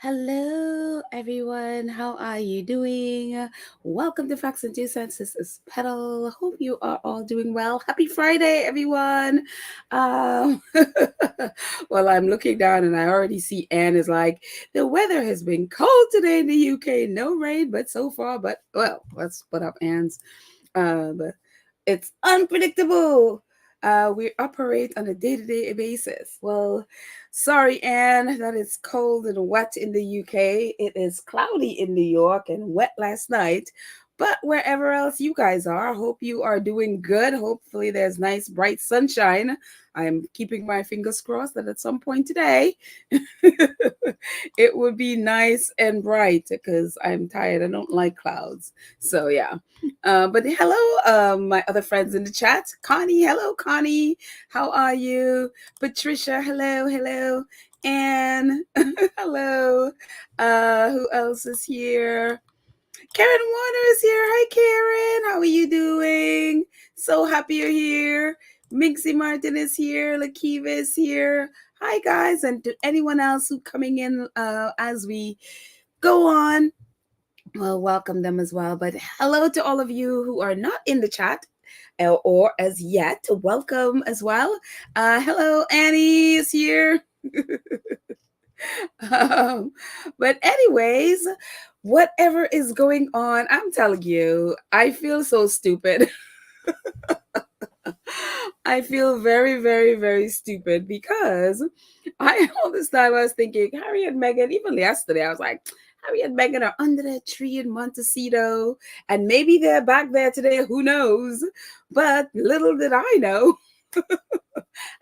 Hello, everyone. How are you doing? Welcome to Facts and Two Cents. This is Petal. Hope you are all doing well. Happy Friday, everyone. Um, well, I'm looking down and I already see Anne is like, the weather has been cold today in the UK. No rain, but so far, well, let's put up Anne's. But it's unpredictable. We operate on a day-to-day basis. Well, sorry, Anne, that it's cold and wet in the UK. It is cloudy in New York and wet last night. But wherever else you guys are, I hope you are doing good. Hopefully, there's nice, bright sunshine. I'm keeping my fingers crossed that at some point today, it would be nice and bright because I'm tired. I don't like clouds. So, yeah. But hello, my other friends in the chat. Connie, hello, Connie. How are you? Patricia, hello. Anne, hello. Who else is here? Karen Warner is here. Hi, Karen. How are you doing? So happy you're here. Minxie Martin is here. Lakiva is here. Hi, guys. And to anyone else who coming in as we go on, well, welcome them as well. But hello to all of you who are not in the chat or as yet. Welcome as well. Hello, Annie is here. But anyways, whatever is going on, I'm telling you, I feel so stupid. I feel very, very, very stupid because all this time I was thinking Harry and Meghan, even yesterday, I was like, Harry and Meghan are under that tree in Montecito, and maybe they're back there today, who knows? But little did I know,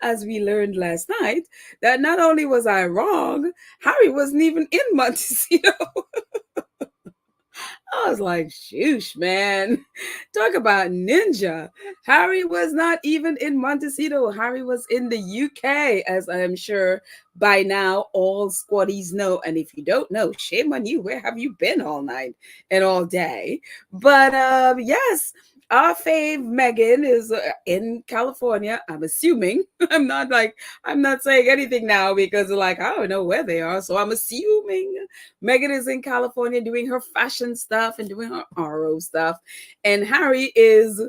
as we learned last night, that not only was I wrong, Harry wasn't even in Montecito. I was like, shoosh, man. Talk about ninja. Harry was not even in Montecito. Harry was in the UK, as I'm sure by now all squaddies know. And if you don't know, shame on you. Where have you been all night and all day? But yes, our fave Meghan is in California. I'm assuming. I'm not saying anything now because like I don't know where they are. So I'm assuming Meghan is in California doing her fashion stuff and doing her RO stuff. And Harry is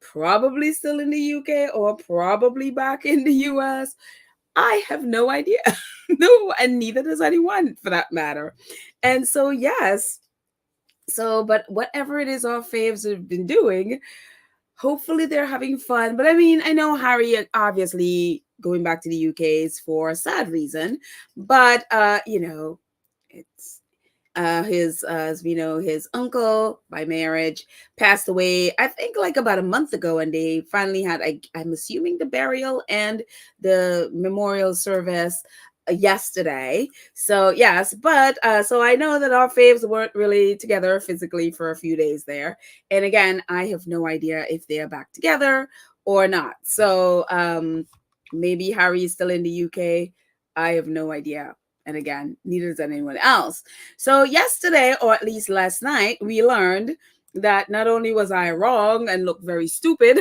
probably still in the UK or probably back in the US. I have no idea. No, and neither does anyone for that matter. And so, yes. So, but whatever it is our faves have been doing, hopefully they're having fun. But I mean, I know Harry obviously going back to the UK is for a sad reason, but it's his as we know, his uncle by marriage passed away, I think like about a month ago, and they finally had I'm assuming the burial and the memorial service yesterday. So yes, but so I know that our faves weren't really together physically for a few days there, and again I have no idea if they're back together or not. So maybe Harry is still in the UK. I have no idea. And again, neither does anyone else. So yesterday, or at least last night, we learned that not only was I wrong and looked very stupid,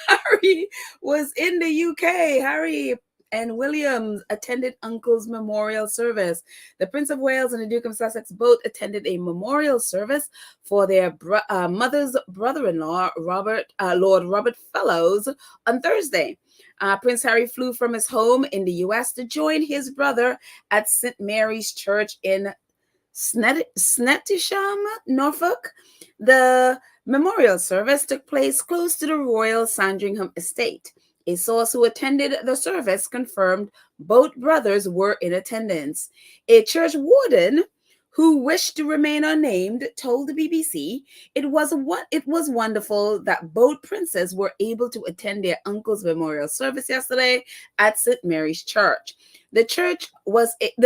Harry was in the UK. Harry and William attended Uncle's memorial service. The Prince of Wales and the Duke of Sussex both attended a memorial service for their mother's brother-in-law, Lord Robert Fellows, on Thursday. Prince Harry flew from his home in the US to join his brother at St. Mary's Church in Snettisham, Norfolk. The memorial service took place close to the Royal Sandringham estate. A source who attended the service confirmed both brothers were in attendance. A church warden who wished to remain unnamed told the BBC it was wonderful that both princes were able to attend their uncle's memorial service yesterday at St. Mary's Church. The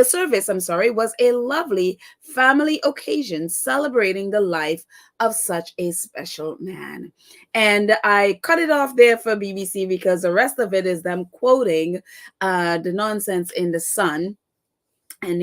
service was a lovely family occasion celebrating the life of such a special man. And I cut it off there for BBC because the rest of it is them quoting the nonsense in the Sun. And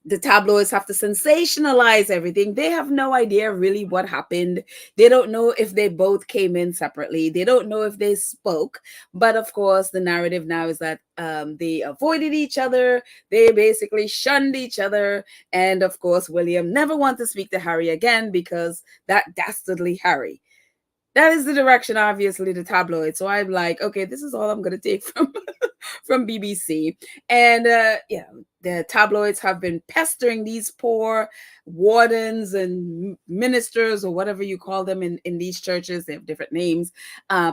the tabloids have to sensationalize everything. They have no idea really what happened. They don't know if they both came in separately. They don't know if they spoke. But of course, the narrative now is that they avoided each other. They basically shunned each other. And of course, William never wanted to speak to Harry again because that dastardly Harry. That is the direction, obviously, the tabloid. So I'm like, okay, this is all I'm going to take from BBC. And the tabloids have been pestering these poor wardens and ministers, or whatever you call them in these churches. They have different names,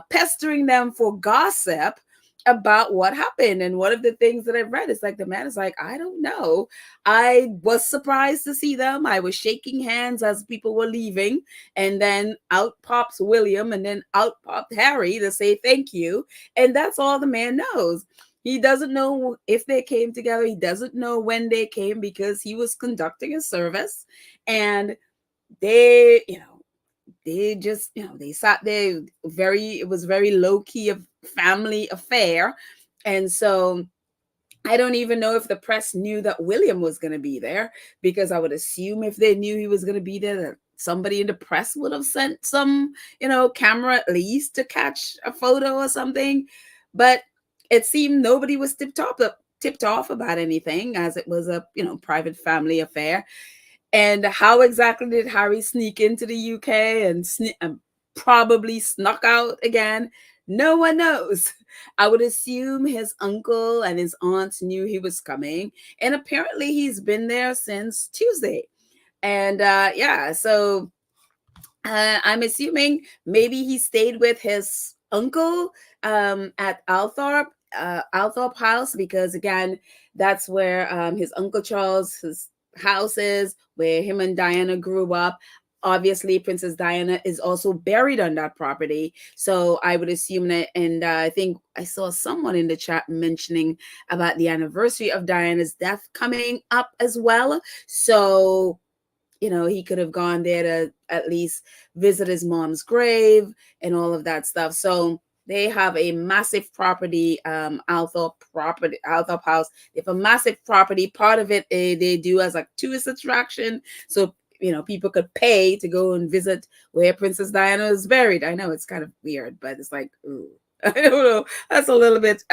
pestering them for gossip about what happened. And one of the things that I've read is like, the man is like, I don't know. I was surprised to see them. I was shaking hands as people were leaving. And then out pops William, and then out popped Harry to say thank you. And that's all the man knows. He doesn't know if they came together. He doesn't know when they came because he was conducting a service. And they, they just, they sat there it was very low key of family affair. And so I don't even know if the press knew that William was going to be there, because I would assume if they knew he was going to be there, that somebody in the press would have sent some, camera at least to catch a photo or something. But it seemed nobody was tipped off about anything, as it was a, private family affair. And how exactly did Harry sneak into the UK and probably snuck out again? No one knows. I would assume his uncle and his aunts knew he was coming. And apparently he's been there since Tuesday. And so I'm assuming maybe he stayed with his uncle at Althorp House, because again, that's where his Uncle Charles' house is, where him and Diana grew up. Obviously, Princess Diana is also buried on that property. So I would assume that, and I think I saw someone in the chat mentioning about the anniversary of Diana's death coming up as well. So, he could have gone there to at least visit his mom's grave and all of that stuff. So they have a massive property, Althorp House. They have a massive property. Part of it they do as a tourist attraction. So, people could pay to go and visit where Princess Diana is buried. I know it's kind of weird, but it's like, ooh, I don't know. That's a little bit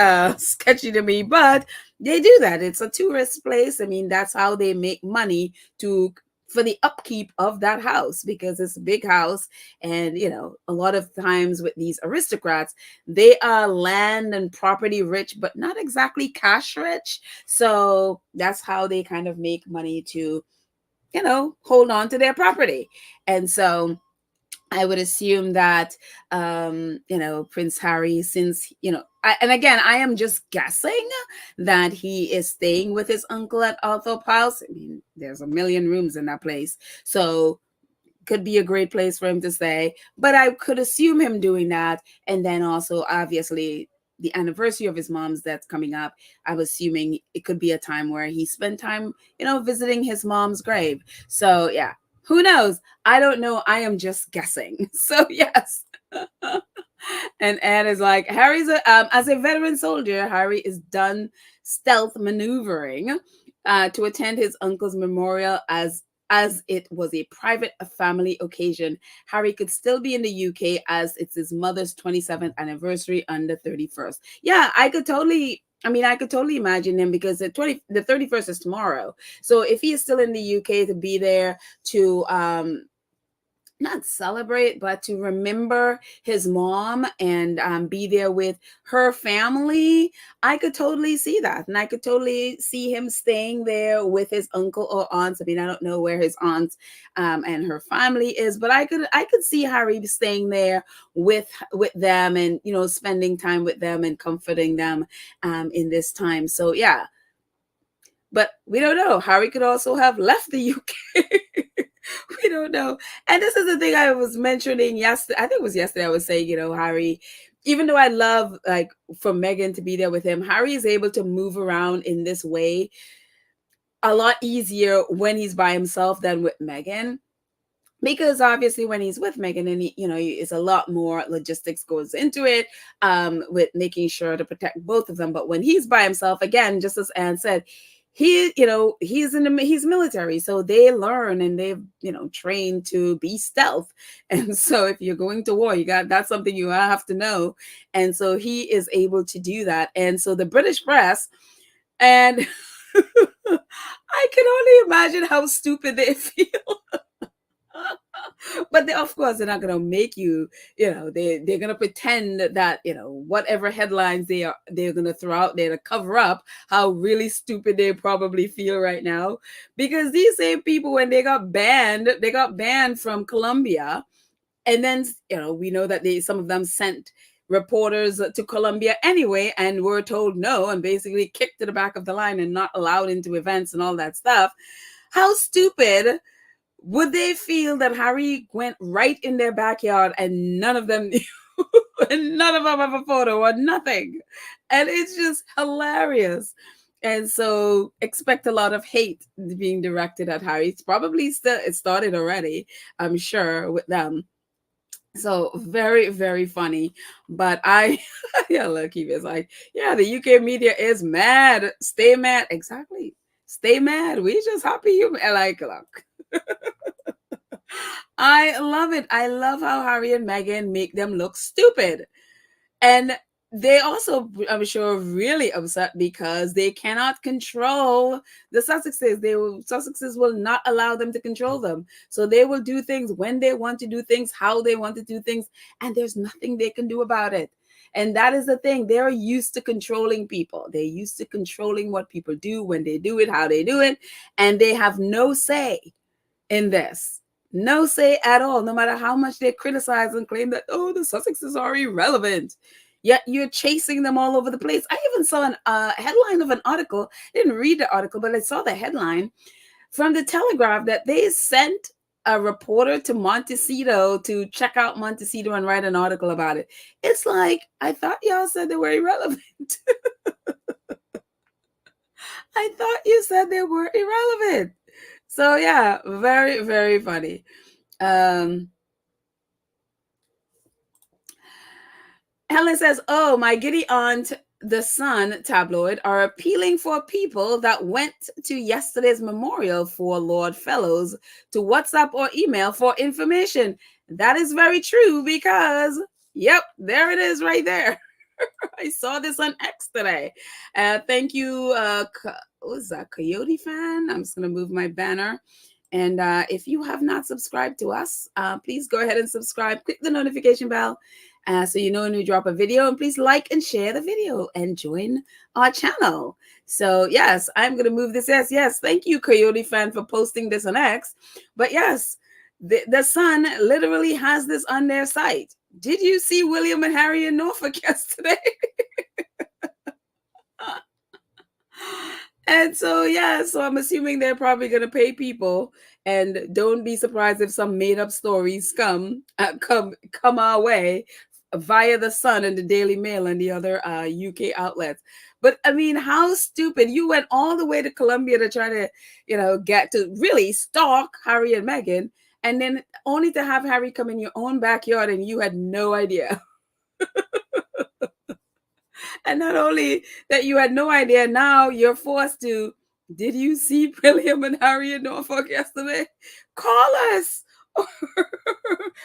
sketchy to me, but they do that. It's a tourist place. I mean, that's how they make money for the upkeep of that house, because it's a big house. And, a lot of times with these aristocrats, they are land and property rich, but not exactly cash rich. So that's how they kind of make money to, hold on to their property. And so I would assume that, Prince Harry, since, and again, I am just guessing that he is staying with his uncle at Althorp House. I mean, there's a million rooms in that place. So could be a great place for him to stay. But I could assume him doing that. And then also, obviously, the anniversary of his mom's death coming up, I was assuming it could be a time where he spent time, visiting his mom's grave. So, yeah. Who knows? I don't know. I am just guessing. So, yes. And Anne is like, as a veteran soldier, Harry is done stealth maneuvering to attend his uncle's memorial as it was a private family occasion. Harry could still be in the UK as it's his mother's 27th anniversary on the 31st. Yeah, I could totally imagine him, because the 31st is tomorrow. So if he is still in the UK, to be there to not celebrate, but to remember his mom and be there with her family, I could totally see that. And I could totally see him staying there with his uncle or aunts. I mean, I don't know where his aunts and her family is, but I could see Harry staying there with them and, spending time with them and comforting them in this time. So, yeah. But we don't know. Harry could also have left the UK. We don't know. And this is the thing I was mentioning yesterday. I think it was yesterday I was saying, Harry, even though I love, like, for Meghan to be there with him, Harry is able to move around in this way a lot easier when he's by himself than with Meghan. Because obviously when he's with Meghan, and it's a lot more logistics goes into it with making sure to protect both of them. But when he's by himself, again, just as Anne said, he's military, so they learn and they've trained to be stealth. And so if you're going to war, that's something you have to know. And so he is able to do that. And so the British press, and I can only imagine how stupid they feel. But of course, they're not going to make they're going to pretend that, whatever headlines they're going to throw out there to cover up how really stupid they probably feel right now. Because these same people, when they got banned from Colombia. And then, we know that some of them sent reporters to Colombia anyway, and were told no, and basically kicked to the back of the line and not allowed into events and all that stuff. How stupid would they feel that Harry went right in their backyard and none of them knew? And none of them have a photo or nothing. And it's just hilarious. And so expect a lot of hate being directed at Harry. It started already, I'm sure, with them. So very, very funny. But look, he was like, yeah, the UK media is mad. Stay mad. Exactly. Stay mad. We just happy you like, look. I love it. I love how Harry and Meghan make them look stupid. And they also, I'm sure, really upset because they cannot control the Sussexes. Sussexes will not allow them to control them. So they will do things when they want to do things, how they want to do things, and there's nothing they can do about it. And that is the thing. They're used to controlling people. They're used to controlling what people do, when they do it, how they do it, and they have no say in this. No say at all, no matter how much they criticize and claim that, oh, the Sussexes are irrelevant. Yet you're chasing them all over the place. I even saw a headline of an article. I didn't read the article, but I saw the headline from the Telegraph that they sent a reporter to Montecito to check out Montecito and write an article about it. It's like, I thought y'all said they were irrelevant. I thought you said they were irrelevant. So yeah, very, very funny. Helen says, oh, my giddy aunt, the Sun tabloid, are appealing for people that went to yesterday's memorial for Lord Fellows to WhatsApp or email for information. That is very true because, yep, there it is right there. I saw this on X today. Thank you. Was that Coyote fan? I'm just going to move my banner. And if you have not subscribed to us, please go ahead and subscribe. Click the notification bell so you know when we drop a video. And please like and share the video and join our channel. So yes, I'm going to move this. Yes. Thank you, Coyote fan, for posting this on X. But yes, the Sun literally has this on their site. Did you see William and Harry in Norfolk yesterday? And so, yeah, so I'm assuming they're probably going to pay people, and don't be surprised if some made up stories come our way via the Sun and the Daily Mail and the other UK outlets. But I mean, how stupid. You went all the way to Colombia to try to, get to really stalk Harry and Meghan, and then only to have Harry come in your own backyard and you had no idea. And not only that you had no idea, now you're forced to, did you see William and Harry in Norfolk yesterday? Call us or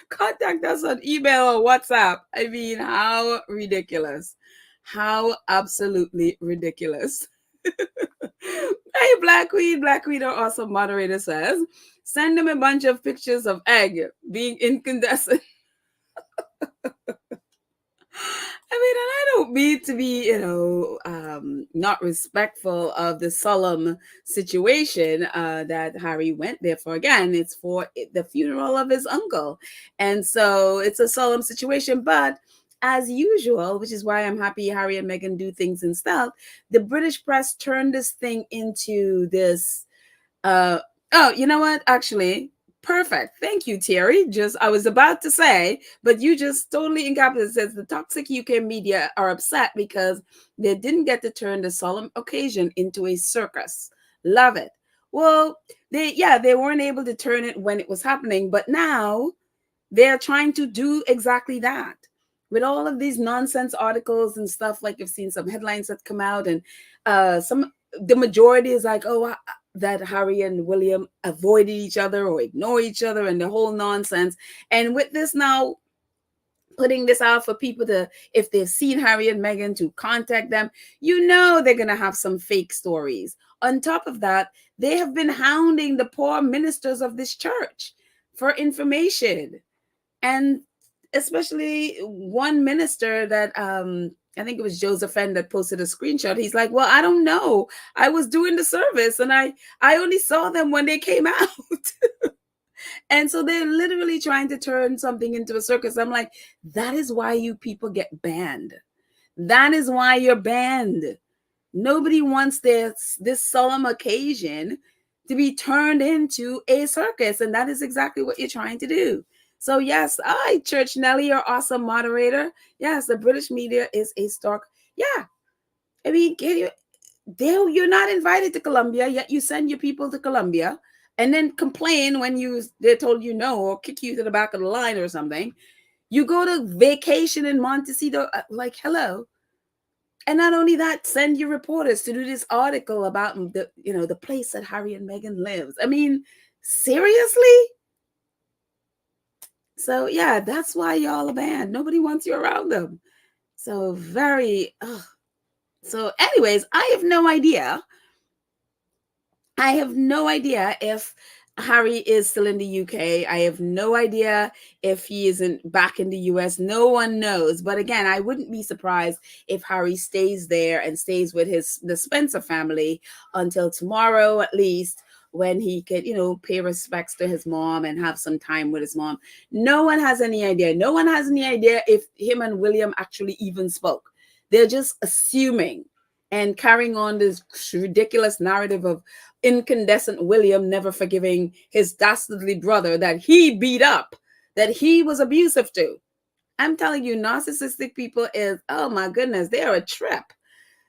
contact us on email or WhatsApp. I mean, how ridiculous. How absolutely ridiculous. Hey, Black Queen, our awesome moderator says, send them a bunch of pictures of egg being incandescent. I mean, and I don't mean to be, not respectful of the solemn situation that Harry went there for. Again, it's for the funeral of his uncle. And so it's a solemn situation. But as usual, which is why I'm happy Harry and Meghan do things in stealth, the British press turned this thing into this. You know what? Actually, perfect. Thank you, Terry. I was about to say, but you just totally encapsulated. It says the toxic UK media are upset because they didn't get to turn the solemn occasion into a circus. Love it. Well, they weren't able to turn it when it was happening, but now they're trying to do exactly that. With all of these nonsense articles and stuff, like you've seen some headlines that come out, and some the majority is like, oh, that Harry and William avoided each other or ignore each other and the whole nonsense. And with this now, putting this out for people to, if they've seen Harry and Meghan, to contact them, they're going to have some fake stories. On top of that, they have been hounding the poor ministers of this church for information. And especially one minister that, I think it was Joseph Fenn that posted a screenshot. He's like, well, I don't know. I was doing the service and I only saw them when they came out. And so they're literally trying to turn something into a circus. I'm like, that is why you people get banned. That is why you're banned. Nobody wants this solemn occasion to be turned into a circus. And that is exactly what you're trying to do. So yes, Church Nelly, you're awesome moderator. Yes, the British media is a stark. Yeah. I mean, you're not invited to Colombia, yet you send your people to Colombia and then complain when they told you no, or kick you to the back of the line or something. You go to vacation in Montecito, like, hello. And not only that, send your reporters to do this article about the place that Harry and Meghan lives. I mean, seriously? So yeah, that's why y'all are banned. Nobody wants you around them. So so anyways, I have no idea. I have no idea if Harry is still in the UK. I have no idea if he isn't back in the US. No one knows. But again, I wouldn't be surprised if Harry stays there and stays with the Spencer family until tomorrow at least, when he could, pay respects to his mom and have some time with his mom. No one has any idea. No one has any idea if him and William actually even spoke. They're just assuming and carrying on this ridiculous narrative of incandescent William never forgiving his dastardly brother that he beat up, that he was abusive to. I'm telling you, narcissistic people oh my goodness, they are a trip.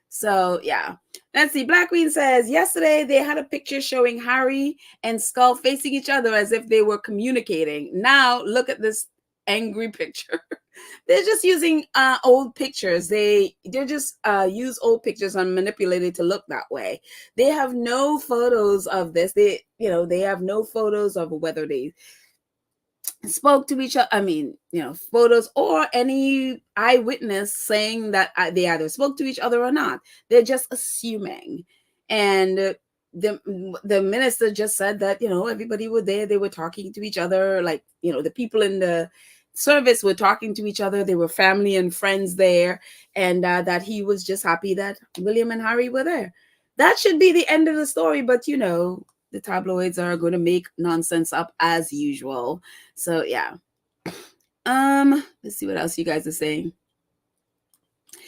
So yeah, let's see. Black Queen says, yesterday they had a picture showing Harry and Skull facing each other as if they were communicating. Now look at this angry picture. They're just using old pictures. They just use old pictures and manipulate it to look that way. They have no photos of this. They have no photos of whether they spoke to each other. I mean, photos or any eyewitness saying that they either spoke to each other or not. They're just assuming. And the minister just said that, everybody were there. They were talking to each other. Like, the people in the service were talking to each other. They were family and friends there. And that he was just happy that William and Harry were there. That should be the end of the story. But, the tabloids are going to make nonsense up as usual. So yeah. Let's see what else you guys are saying.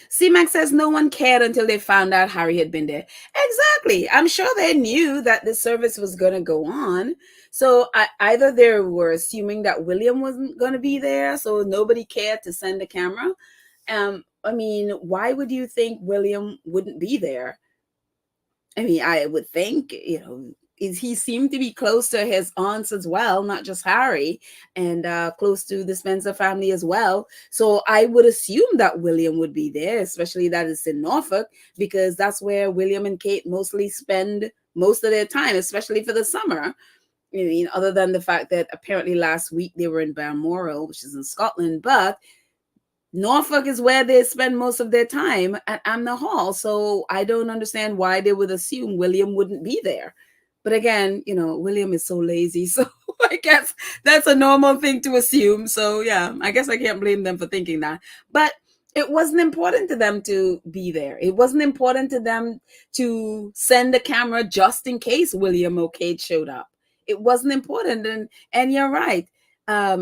C-Mac says no one cared until they found out Harry had been there. Exactly. I'm sure they knew that the service was going to go on. So either they were assuming that William wasn't going to be there, so nobody cared to send a camera. I mean, why would you think William wouldn't be there? I mean, I would think, he seemed to be close to his aunts as well, not just Harry, and close to the Spencer family as well. So I would assume that William would be there, especially that it's in Norfolk, because that's where William and Kate mostly spend most of their time, especially for the summer. I mean, other than the fact that apparently last week they were in Balmoral, which is in Scotland, but Norfolk is where they spend most of their time at Amner Hall. So I don't understand why they would assume William wouldn't be there. But again, William is so lazy. So I guess that's a normal thing to assume. So yeah, I guess I can't blame them for thinking that. But it wasn't important to them to be there. It wasn't important to them to send a camera just in case William or Kate showed up. It wasn't important. And you're right,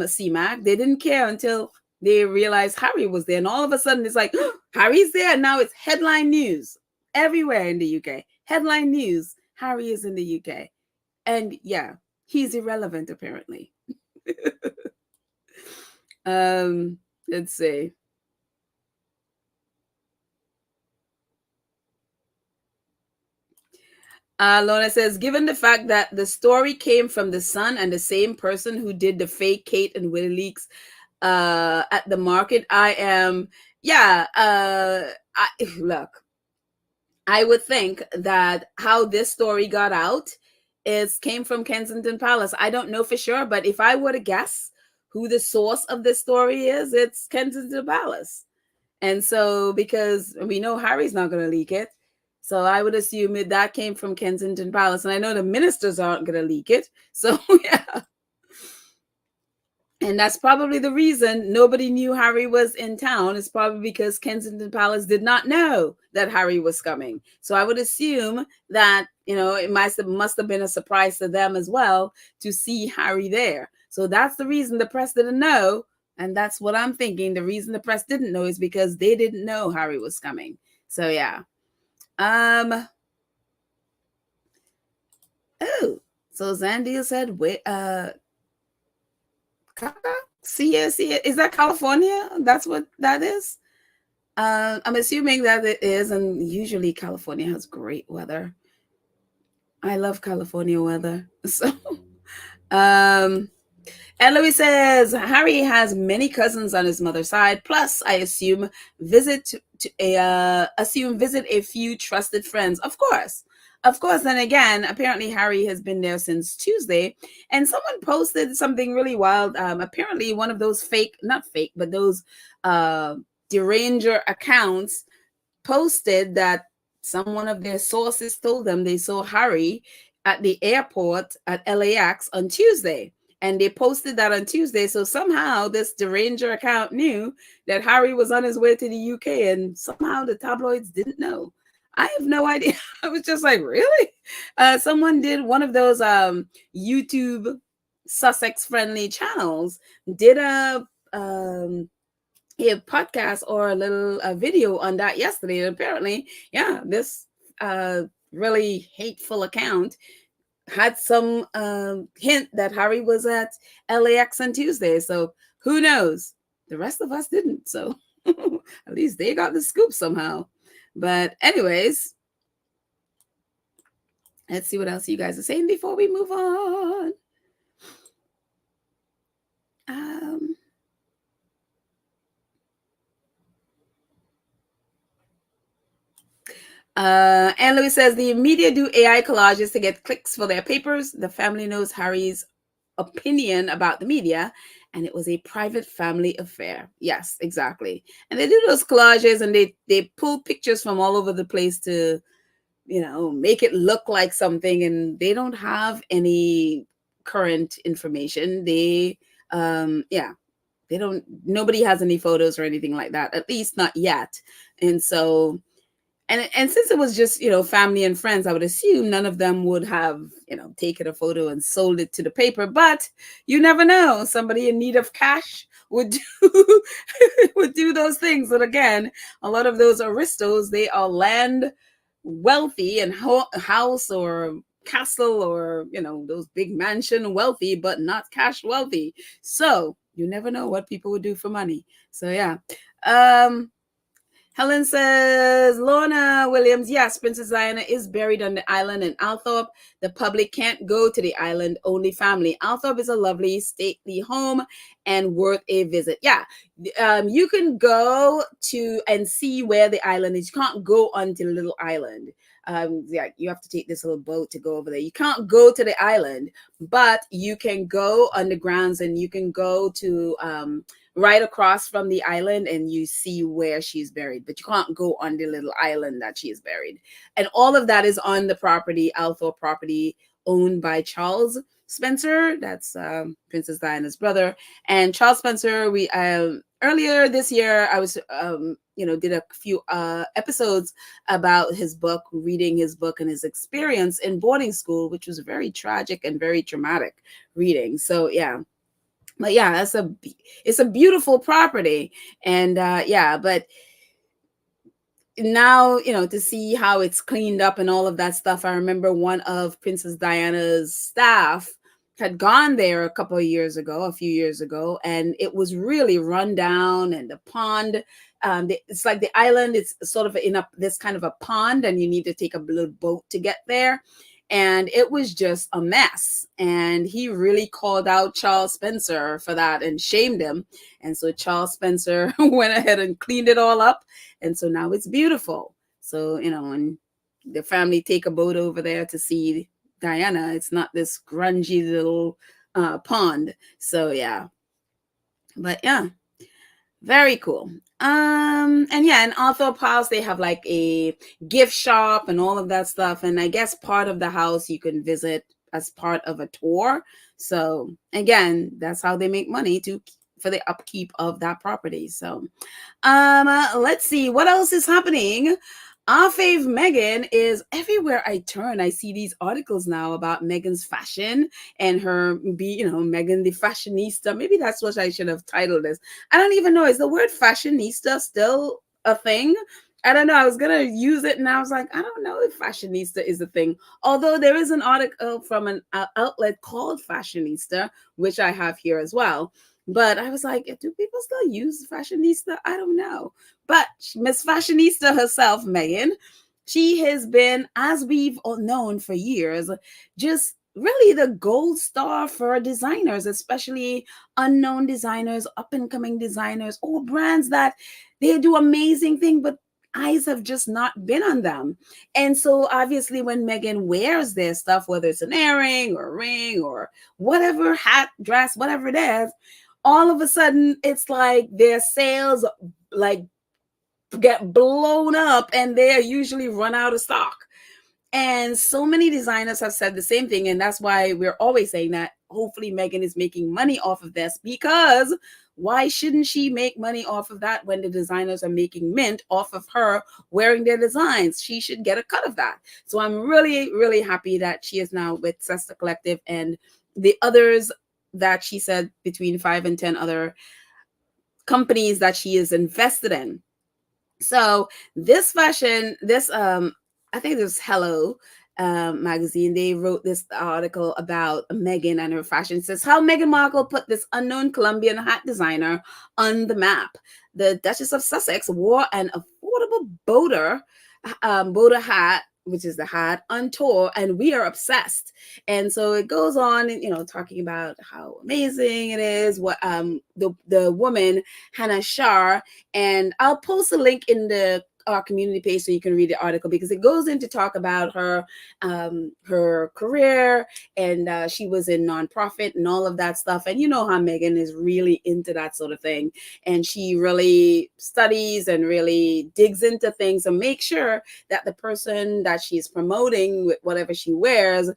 C-Mac. They didn't care until they realized Harry was there. And all of a sudden it's like, oh, Harry's there. And now it's headline news everywhere in the UK. Headline news. Harry is in the UK. And yeah, he's irrelevant apparently. Let's see. Lorna says, given the fact that the story came from the Sun and the same person who did the fake Kate and Willie leaks at the market, look, I would think that how this story got out is came from Kensington Palace. I don't know for sure, but if I were to guess who the source of this story is, it's Kensington Palace. And so, because we know Harry's not going to leak it, so I would assume that came from Kensington Palace. And I know the ministers aren't going to leak it. So, yeah. And that's probably the reason nobody knew Harry was in town. It's probably because Kensington Palace did not know that Harry was coming. So I would assume that, it must have been a surprise to them as well to see Harry there. So that's the reason the press didn't know. And that's what I'm thinking. The reason the press didn't know is because they didn't know Harry was coming. So yeah. Oh, so Zandia said, wait, see it. Is that California? That's what that is. I'm assuming that it is, and usually California has great weather. I love California weather. So, and Louis says Harry has many cousins on his mother's side. Plus, I assume visit a few trusted friends. Of course. And again, apparently Harry has been there since Tuesday, and someone posted something really wild. Apparently, one of those not fake, but those deranger accounts posted that someone of their sources told them they saw Harry at the airport at LAX on Tuesday. And they posted that on Tuesday. So somehow this deranger account knew that Harry was on his way to the UK, and somehow the tabloids didn't know. I have no idea. I was just like, really? Someone did one of those YouTube Sussex friendly channels, did a podcast or a little video on that yesterday. And apparently, yeah, this really hateful account had some hint that Harry was at LAX on Tuesday. So who knows? The rest of us didn't. So at least they got the scoop somehow. But anyways, let's see what else you guys are saying before we move on. And Louis says the media do AI collages to get clicks for their papers. The family knows Harry's opinion about the media, and it was a private family affair. Yes, exactly. And they do those collages, and they pull pictures from all over the place to, make it look like something, and they don't have any current information. They nobody has any photos or anything like that, at least not yet. And so and since it was just, family and friends, I would assume none of them would have, taken a photo and sold it to the paper. But you never know. Somebody in need of cash would do, would do those things. And again, a lot of those aristos, they are land wealthy and house or castle or, those big mansion wealthy, but not cash wealthy. So you never know what people would do for money. So yeah. Helen says, Lorna Williams, yes, Princess Diana is buried on the island in Althorpe. The public can't go to the island, only family. Althorpe is a lovely, stately home and worth a visit. Yeah, you can go to and see where the island is. You can't go onto the little island. You have to take this little boat to go over there. You can't go to the island, but you can go on the grounds, and you can go to right across from the island, and you see where she's buried, but you can't go on the little island that she is buried. And all of that is on the property, Althorpe property, owned by Charles Spencer. That's Princess Diana's brother. And Charles Spencer, we earlier this year, I was did a few episodes about his book, reading his book and his experience in boarding school, which was very tragic and very traumatic reading. So yeah. But yeah, it's a beautiful property. And but now, to see how it's cleaned up and all of that stuff. I remember one of Princess Diana's staff had gone there a few years ago, and it was really run down, and the pond, it's like the island, it's sort of in this kind of a pond, and you need to take a little boat to get there. And it was just a mess. And he really called out Charles Spencer for that and shamed him. And so Charles Spencer went ahead and cleaned it all up. And so now it's beautiful. So, and the family take a boat over there to see Diana. It's not this grungy little pond. So yeah, but yeah, very cool. And yeah, in Althorp House, they have like a gift shop and all of that stuff. And I guess part of the house you can visit as part of a tour. So again, that's how they make money to for the upkeep of that property. So let's see what else is happening. Our fave Meghan is everywhere I turn. I see these articles now about Meghan's fashion and her Meghan the fashionista. Maybe that's what I should have titled this. I don't even know. Is the word fashionista still a thing? I don't know. I was gonna use it, and I was like, I don't know if fashionista is a thing. Although there is an article from an outlet called Fashionista, which I have here as well. But I was like, do people still use fashionista? I don't know. But Miss Fashionista herself, Meghan, she has been, as we've all known for years, just really the gold star for designers, especially unknown designers, up and coming designers, or brands that they do amazing things, but eyes have just not been on them. And so obviously when Meghan wears their stuff, whether it's an earring or a ring or whatever, hat, dress, whatever it is, all of a sudden it's like their sales like get blown up and they're usually run out of stock. And so many designers have said the same thing. And that's why we're always saying that hopefully Meghan is making money off of this, because why shouldn't she make money off of that when the designers are making mint off of her wearing their designs? She should get a cut of that. So I'm really, really happy that she is now with Sesta Collective and the others that she said between 5 and 10 other companies that she is invested in. So this fashion, this I think it was Hello magazine, they wrote this article about Meghan and her fashion. It says how Meghan Markle put this unknown Colombian hat designer on the map. The Duchess of Sussex wore an affordable boater hat, which is the hat, on tour, and we are obsessed. And so it goes on, talking about how amazing it is. What the woman Hannah Shah, and I'll post a link in our community page so you can read the article, because it goes into talk about her career, and she was in nonprofit and all of that stuff. And you know how Meghan is really into that sort of thing, and she really studies and really digs into things and makes sure that the person that she's promoting with whatever she wears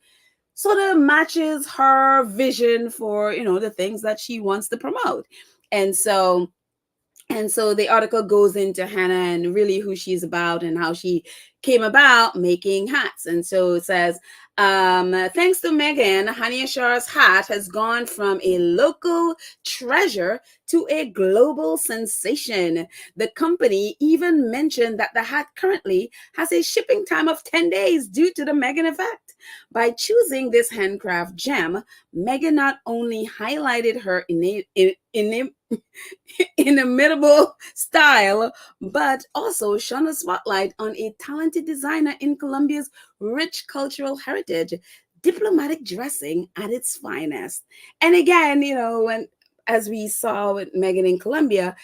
sort of matches her vision for the things that she wants to promote. And so the article goes into Hannah and really who she's about and how she came about making hats. And so it says, thanks to Meghan, Hannah Shah's hat has gone from a local treasure to a global sensation. The company even mentioned that the hat currently has a shipping time of 10 days due to the Meghan effect. By choosing this handcraft gem, Meghan not only highlighted her inimitable style, but also shone a spotlight on a talented designer in Colombia's rich cultural heritage, diplomatic dressing at its finest. And again, as we saw with Meghan in Colombia,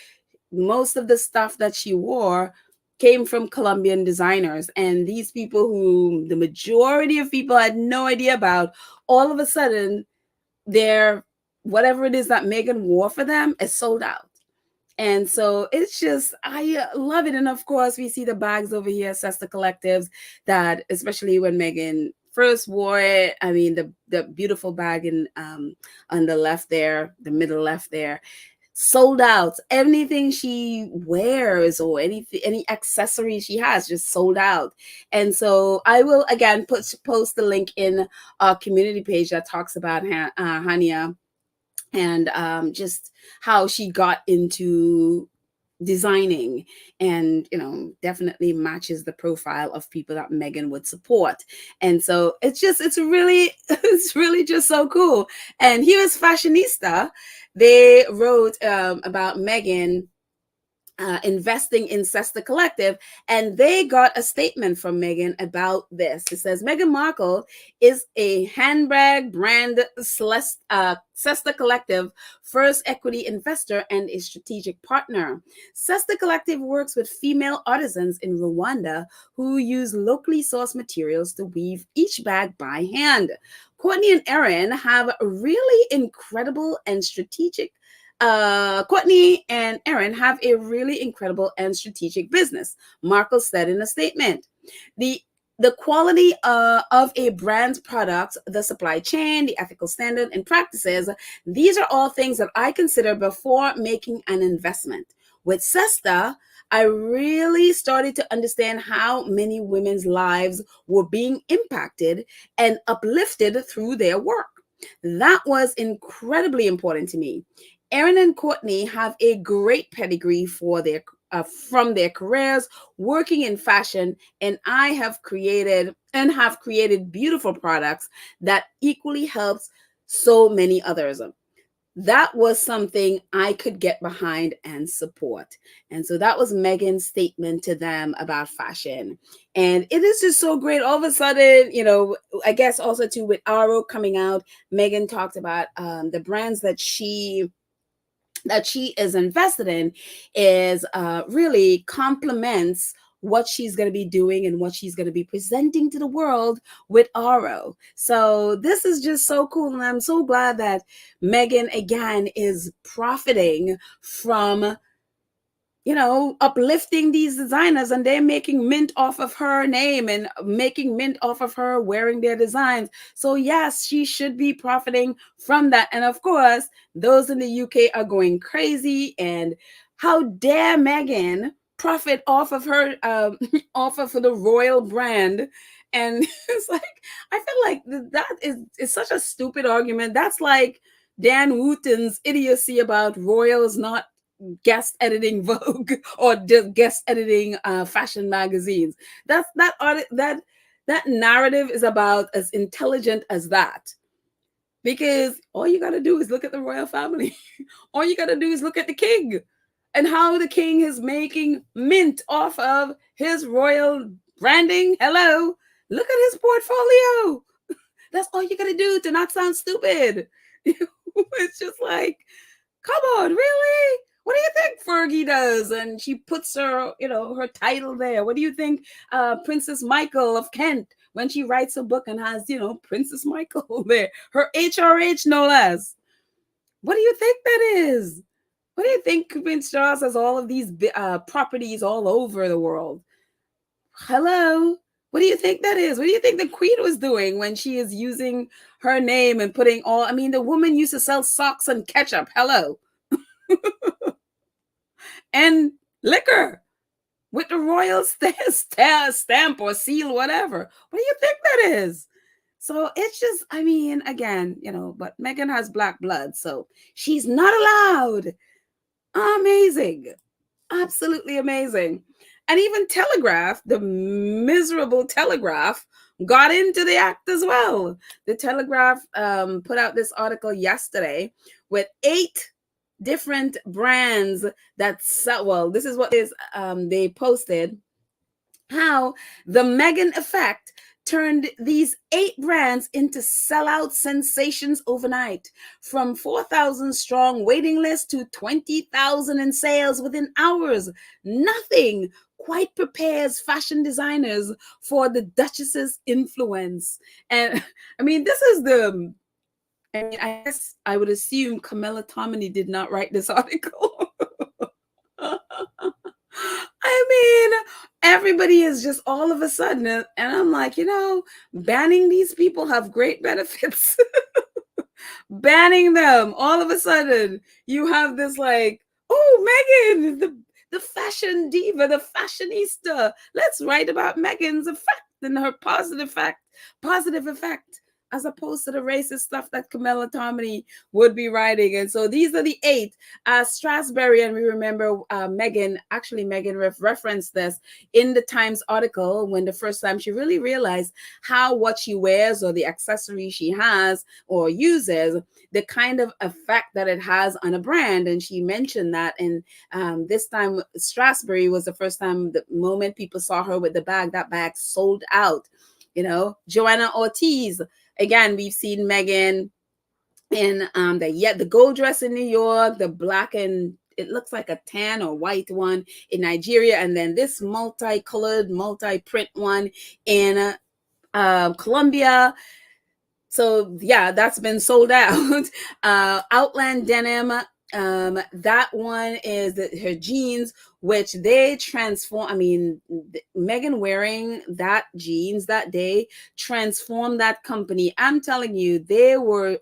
most of the stuff that she wore came from Colombian designers. And these people who the majority of people had no idea about, all of a sudden, whatever it is that Meghan wore for them is sold out. And so it's just, I love it. And of course, we see the bags over here, Sesta Collectives, that especially when Meghan first wore it, I mean, the beautiful bag on the left there, the middle left there, sold out. Anything she wears or any accessory she has just sold out. And so I will again post the link in our community page that talks about Hania and just how she got into designing, and definitely matches the profile of people that Meghan would support. And so it's really just so cool. And here's Fashionista. They wrote about Meghan investing in Sesta Collective, and they got a statement from Meghan about this. It says Meghan Markle is a handbag brand Sesta Collective first equity investor and a strategic partner. Sesta Collective works with female artisans in Rwanda who use locally sourced materials to weave each bag by hand. Courtney and Erin have a really incredible and strategic Courtney and Erin have a really incredible and strategic business, Markle said in a statement. The quality of a brand's products, the supply chain, the ethical standard and practices, these are all things that I consider before making an investment. With Sesta, I really started to understand how many women's lives were being impacted and uplifted through their work. That was incredibly important to me. Erin and Courtney have a great pedigree from their careers working in fashion, and I have created beautiful products that equally helps so many others. That was something I could get behind and support. And so that was Meghan's statement to them about fashion. And it is just so great. All of a sudden, I guess also too with Aro coming out, Meghan talked about the brands that she is invested in is really complements what she's going to be doing and what she's going to be presenting to the world with Aro. So this is just so cool. And I'm so glad that Meghan, again, is profiting from uplifting these designers, and they're making mint off of her name and making mint off of her wearing their designs. So yes, she should be profiting from that. And of course, those in the UK are going crazy. And how dare Meghan profit off of her, off of the royal brand? And it's like, I feel like that is such a stupid argument. That's like Dan Wooten's idiocy about royals not guest editing Vogue or just guest editing fashion magazines. That narrative is about as intelligent as that, because all you got to do is look at the royal family. All you got to do is look at the king and how the king is making mint off of his royal branding. Hello, look at his portfolio. That's all you got to do to not sound stupid. It's just like, come on, really? What do you think Fergie does? And she puts her, her title there. What do you think Princess Michael of Kent, when she writes a book and has, Princess Michael there, her HRH no less? What do you think that is? What do you think Prince Charles has all of these properties all over the world? Hello? What do you think that is? What do you think the Queen was doing when she is using her name and putting the woman used to sell socks and ketchup. Hello. And liquor with the royal stamp or seal, whatever. What do you think that is? So it's just, again, but Meghan has black blood, so she's not allowed. Amazing. Absolutely amazing. And even Telegraph, the miserable Telegraph, got into the act as well. The Telegraph put out this article yesterday with 8 different brands that sell. Well, this is what is they posted, how the Meghan effect turned these 8 brands into sellout sensations overnight, from 4,000 strong waiting list to 20,000 in sales within hours. Nothing quite prepares fashion designers for the Duchess's influence. And this is I guess I would assume Camilla Tominey did not write this article. Everybody is just all of a sudden, and I'm like, banning these people have great benefits. Banning them, all of a sudden, you have this like, oh, Meghan, the fashion diva, the fashionista. Let's write about Meghan's effect and her positive effect as opposed to the racist stuff that Camilla Tominey would be writing. And so these are the 8. Strasberry, and we remember Meghan referenced this in the Times article when the first time she really realized how what she wears or the accessory she has or uses, the kind of effect that it has on a brand. And she mentioned that. And this time, Strasberry was the first time, the moment people saw her with the bag, that bag sold out. Joanna Ortiz, again, we've seen Meghan in the gold dress in New York, the black and it looks like a tan or white one in Nigeria, and then this multicolored, multi-print one in Colombia. So yeah, that's been sold out. Outland denim, that one is her jeans, which they transform. I mean, Meghan wearing that jeans that day transformed that company. I'm telling you, they were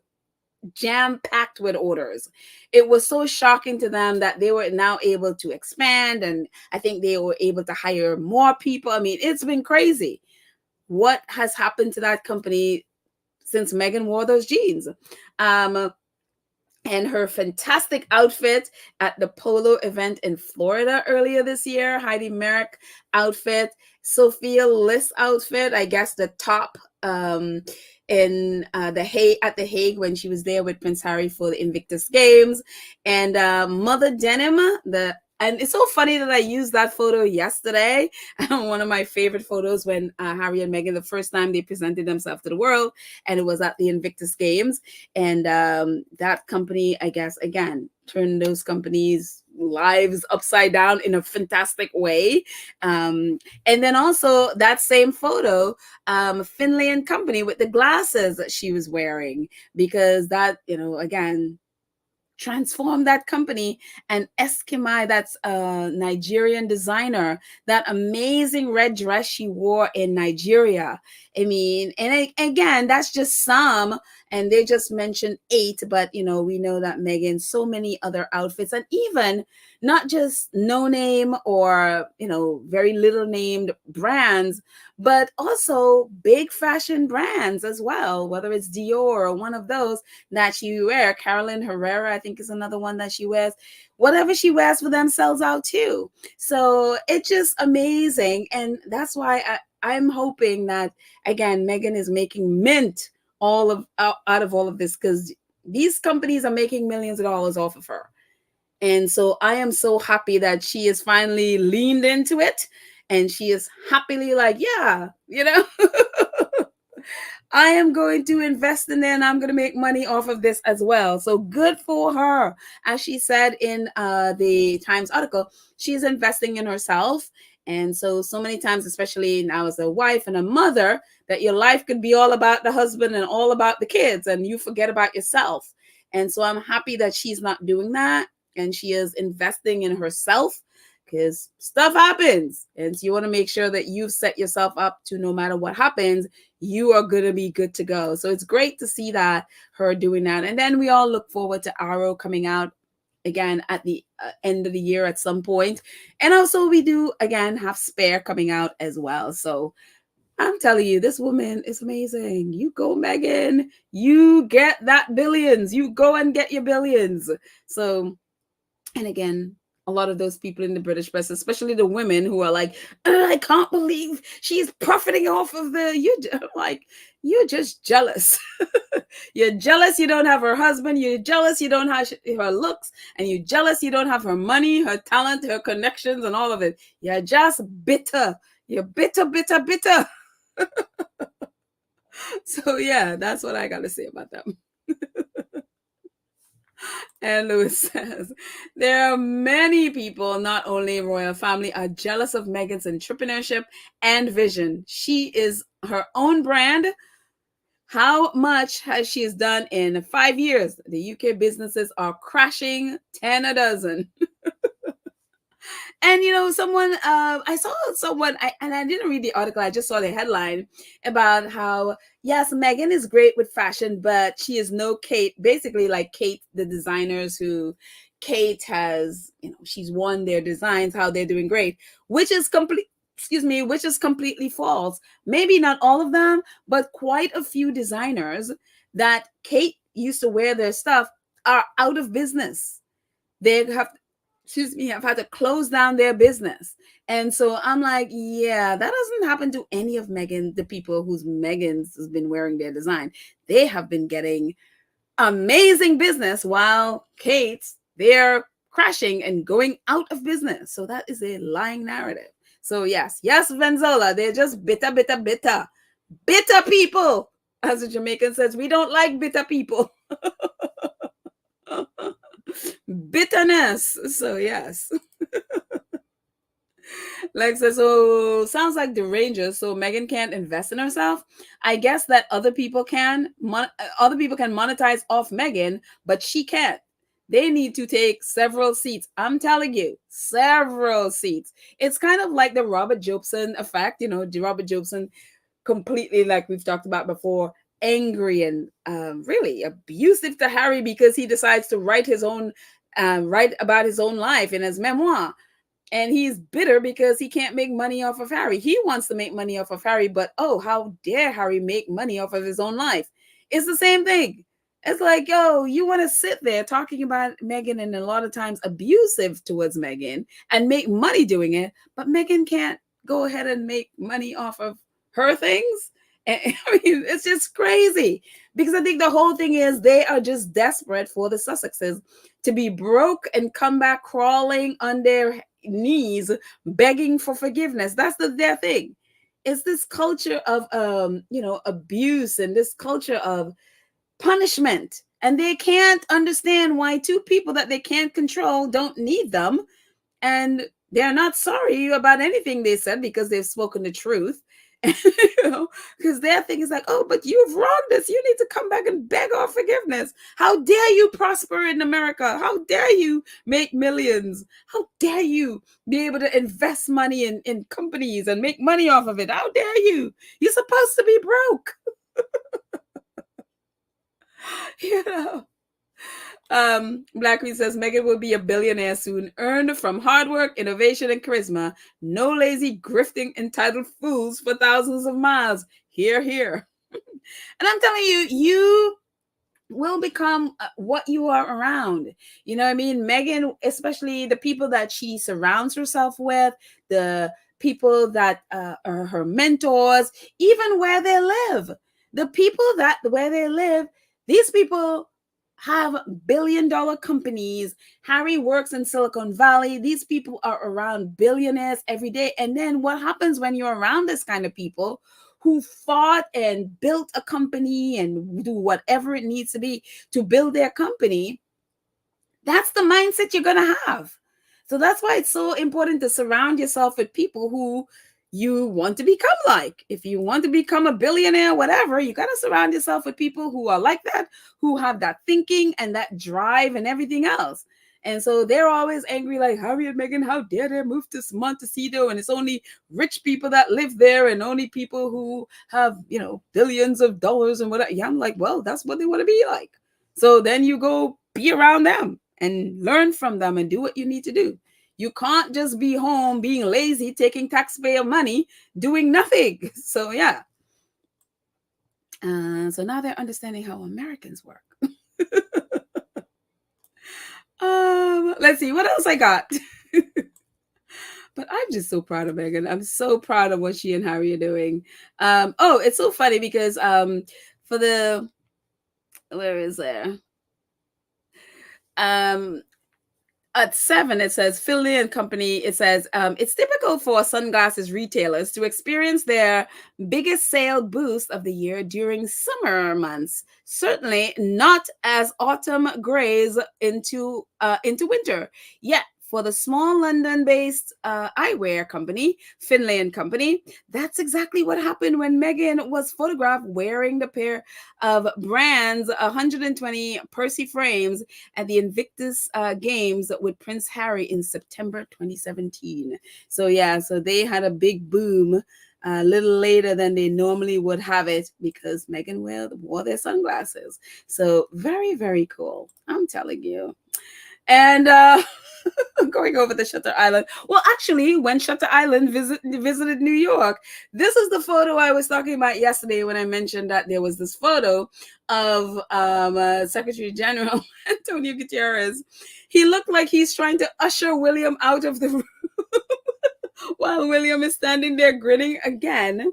jam-packed with orders. It was so shocking to them that they were now able to expand, and I think they were able to hire more people. I mean, it's been crazy what has happened to that company since Meghan wore those jeans. And her fantastic outfit at the polo event in Florida earlier this year, Heidi Merrick outfit, Sophia Liss outfit, I guess the top in at the Hague when she was there with Prince Harry for the Invictus Games, and Mother Denim, and it's so funny that I used that photo yesterday. One of my favorite photos when Harry and Meghan, the first time they presented themselves to the world, and it was at the Invictus Games. And that company, I guess, again, turned those companies' lives upside down in a fantastic way. And then also that same photo, Finlay and Company with the glasses that she was wearing, because that, again, transformed that company. And Eskimai, that's a Nigerian designer, that amazing red dress she wore in Nigeria. I mean, and again, that's just some, and they just mentioned 8, but we know that Meghan, so many other outfits, and even not just no name or very little named brands, but also big fashion brands as well, whether it's Dior or one of those that she wear. Carolyn Herrera, I think, is another one that she wears. Whatever she wears for them sells out too. So it's just amazing. And that's why I'm hoping that, again, Meghan is making mint out of all of this, because these companies are making millions of dollars off of her. And so I am so happy that she is finally leaned into it, and she is happily like, yeah, I am going to invest in there and I'm going to make money off of this as well. So good for her. As she said in the Times article, she's investing in herself. And so many times, especially now as a wife and a mother, that your life could be all about the husband and all about the kids, and you forget about yourself. And so I'm happy that she's not doing that, and she is investing in herself, because stuff happens. And so you want to make sure that you've set yourself up to, no matter what happens, you are going to be good to go. So it's great to see that, her doing that. And then we all look forward to Arrow coming out again at the end of the year at some point. And also we do, again, have Spare coming out as well. So I'm telling you, this woman is amazing. You go, Meghan. You get that billions. You go and get your billions. So, and again, a lot of those people in the British press, especially the women who are like, I can't believe she's profiting off of you're just jealous. You're jealous you don't have her husband. You're jealous you don't have her looks. And you're jealous you don't have her money, her talent, her connections, and all of it. You're just bitter. You're bitter, bitter, bitter. So yeah, that's what I got to say about them. And Lewis says, there are many people, not only royal family, are jealous of Meghan's entrepreneurship and vision. She is her own brand. How much has she done in 5 years? The UK businesses are crashing 10 a dozen. And I saw someone, and I didn't read the article, I just saw the headline about how, yes, Meghan is great with fashion, but she is no Kate, basically like Kate, the designers who Kate has, she's won their designs, how they're doing great, which is excuse me, which is completely false. Maybe not all of them, but quite a few designers that Kate used to wear their stuff are out of business. They have, excuse me, have had to close down their business. And so I'm like, yeah, that doesn't happen to any of Meghan, the people whose Meghan's has been wearing their design. They have been getting amazing business while Kate's, they're crashing and going out of business. So that is a lying narrative. So yes, Venzola, they're just bitter people. As a Jamaican says, we don't like bitter people. Bitterness. So yes. Like says, so sounds like the Rangers. So Meghan can't invest in herself. I guess that other people can monetize off Meghan, but she can't. They need to take several seats. I'm telling you, several seats. It's kind of like the Robert Jobson effect. You know, the Robert Jobson completely, like we've talked about before, angry and really abusive to Harry because he decides to write about his own life in his memoir. And he's bitter because he can't make money off of Harry. He wants to make money off of Harry, but oh, how dare Harry make money off of his own life? It's the same thing. It's like, yo, you want to sit there talking about Meghan and a lot of times abusive towards Meghan and make money doing it, but Meghan can't go ahead and make money off of her things. And, I mean, it's just crazy because I think the whole thing is they are just desperate for the Sussexes to be broke and come back crawling on their knees begging for forgiveness. That's their thing. It's this culture of abuse and this culture of punishment, and they can't understand why two people that they can't control don't need them, and they're not sorry about anything they said because they've spoken the truth. Because their thing is like, oh, but you've wronged us. You need to come back and beg our forgiveness. How dare you prosper in America? How dare you make millions? How dare you be able to invest money in companies and make money off of it? How dare you? You're supposed to be broke. You know. Black Queen says Meghan will be a billionaire soon, earned from hard work, innovation, and charisma. No lazy, grifting, entitled fools for thousands of miles. Hear, hear. And I'm telling you, you will become what you are around. You know what I mean? Meghan, especially the people that she surrounds herself with, the people that are her mentors, even where they live. The people that where they live, these people have billion-dollar companies. Harry works in Silicon Valley. These people are around billionaires every day. And then what happens when you're around this kind of people who fought and built a company and do whatever it needs to be to build their company? That's the mindset you're going to have. So that's why it's so important to surround yourself with people who you want to become like. If you want to become a billionaire, whatever, you got to surround yourself with people who are like that, who have that thinking and that drive and everything else. And so they're always angry, like, Harry and Meghan, how dare they move to Montecito? And it's only rich people that live there and only people who have, billions of dollars and whatever. Yeah, I'm like, well, that's what they want to be like. So then you go be around them and learn from them and do what you need to do. You can't just be home being lazy, taking taxpayer money, doing nothing. So yeah. So now they're understanding how Americans work. Let's see what else I got. But I'm just so proud of Meghan. I'm so proud of what she and Harry are doing. It's so funny because where is there? At 7, it says Finlay and Company. It says it's typical for sunglasses retailers to experience their biggest sale boost of the year during summer months. Certainly not as autumn grays into winter. Yet for the small London-based eyewear company, Finlay and Company, that's exactly what happened when Meghan was photographed wearing the pair of Brand's 120 Percy frames at the Invictus Games with Prince Harry in September 2017. So yeah, so they had a big boom a little later than they normally would have it because Meghan wore their sunglasses. So very, very cool. I'm telling you. And going over the Shutter Island. Well, actually, when Shutter Island visited New York, this is the photo I was talking about yesterday when I mentioned that there was this photo of Secretary General Antonio Gutierrez. He looked like he's trying to usher William out of the room while William is standing there grinning again.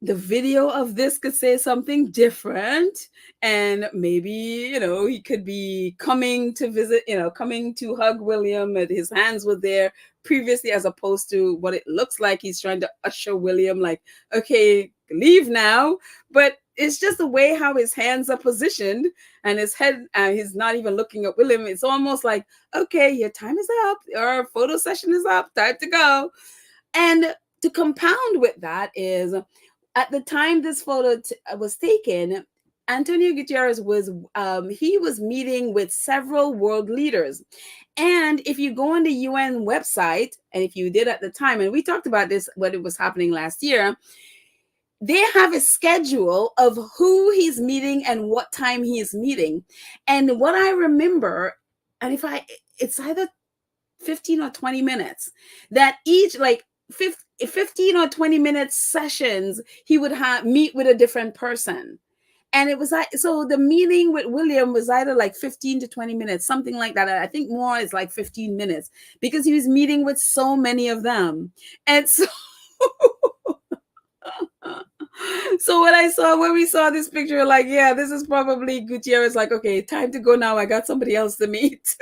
The video of this could say something different, and maybe, he could be coming to visit, coming to hug William, and his hands were there previously, as opposed to what it looks like he's trying to usher William, like, okay, leave now. But it's just the way how his hands are positioned and his head, he's not even looking at William. It's almost like, okay, your time is up, your photo session is up, time to go. And to compound with that is, at the time this photo was taken, Antonio Gutierrez was he was meeting with several world leaders. And if you go on the UN website, and if you did at the time, and we talked about this when it was happening last year, they have a schedule of who he's meeting and what time he is meeting. And what I remember, and it's either 15 or 20 minutes, that each, like, 15 or 20 minute sessions, he would meet with a different person. And it was like, so the meeting with William was either like 15 to 20 minutes, something like that. I think more is like 15 minutes, because he was meeting with so many of them. And so so when we saw this picture, like, yeah, this is probably Gutierrez, like, okay, time to go now, I got somebody else to meet.